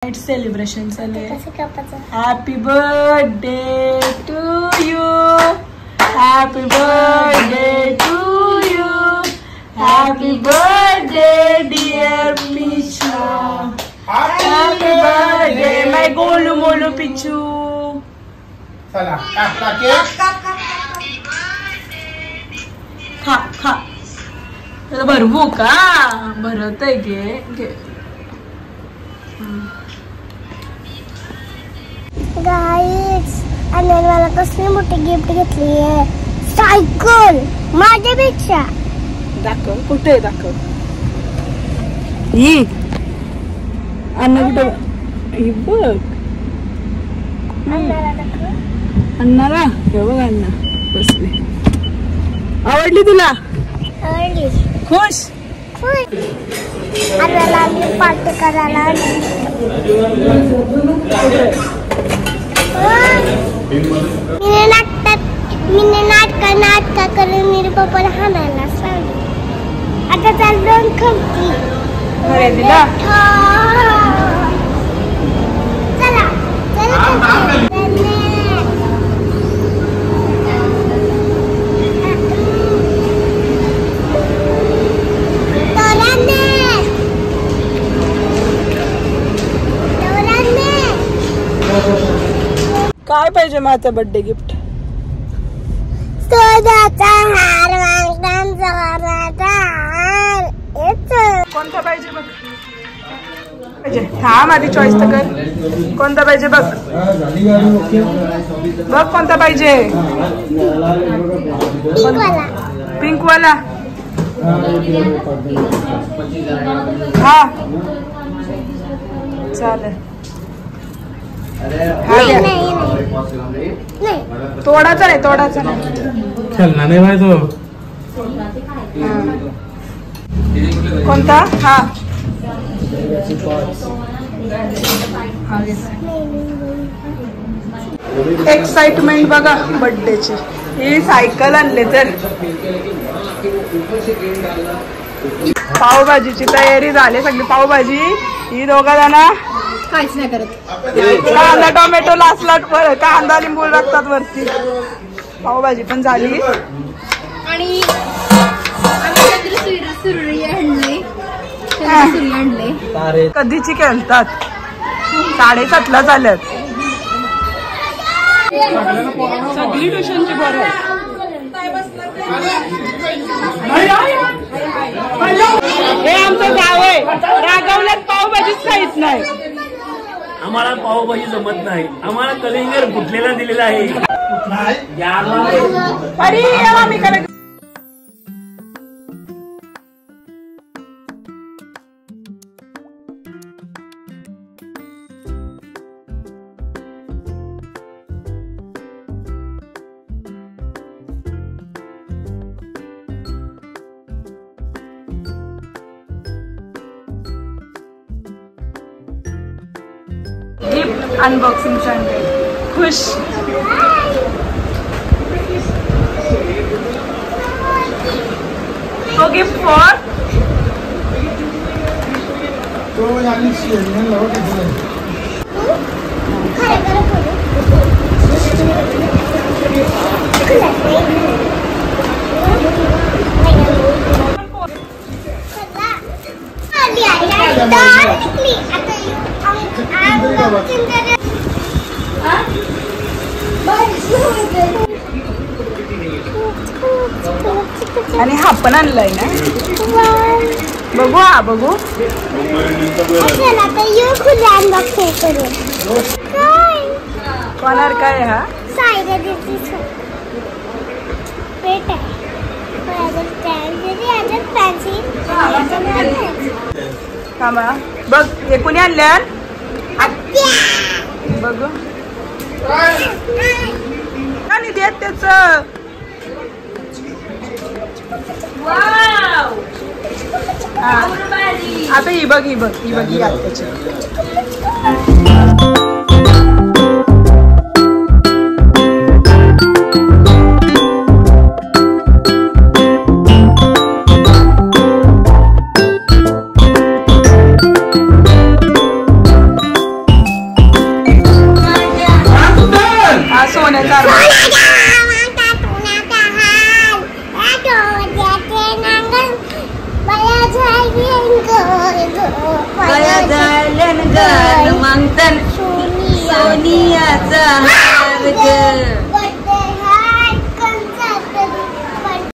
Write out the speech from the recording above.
Celebration चालू आहे. Happy birthday to you, happy birthday to you, happy birthday dear Pichu, happy birthday my Golu Molu Pichu. चला खा खा भरवू का? भरत आहे घे. गाईस आणि मला कसली मोठी गिफ्ट घेतली आहे, सायकल माझ्यापेक्षा. दाखव कुठे दाखव. ही अण्णा कुठे? ही बघ अण्णाला. हे बघ अण्णा बसले. आवडली तुला? आवडली. खुश? आपल्याला पार्टी करायला नाटक करून मी पप्पाला हाणायला सांगितलं. आता चाललो खमती खरेदीला. चला चला काय पाहिजे माझं बर्थडे गिफ्ट? कोणता पाहिजे बघ. पाहिजे थांब आधी चॉईस तर कर. कोणता पाहिजे बघ. बघ कोणता पाहिजे. पिंक वाला. हा चालेल. तोडाचा नाही, तोडाचा नाही. चलना नाही भाई तो. कोणता? हा एक्साइटमेंट बघा बर्थडेची. ही सायकल आणले तर. पावभाजीची तयारी झाली सगळी. पावभाजी ही दोघा जण काहीच नाही करत. कांदा टोमॅटो लासलाट कांदा लिंबू लागतात वरती. पावभाजी पण झाली. आणि कधीची खेळतात. 7:30ला झाल्यात. सगळी ट्युशनची बरं. हे आमचं गाव आहे. रागवल्यात पावभाजीच काहीच नाही. आम्हाला पावभाजी जमत नाही. आम्हाला कलिंगर फुटलेला दिलेला आहे. अरे आम्ही काय गिफ्ट अनबॉक्सिंग चालू. खुश. तो गिफ्ट फॉर आणि हा पण आणलाय ना. बघू. हा बघू. कोणावर काय हा? थांबा बघ. हे कुणी आणल्या? बघू आणि देत त्याच. आता ही बघ ही आत्याची. काय कारभार. सोनियाचा हार ग.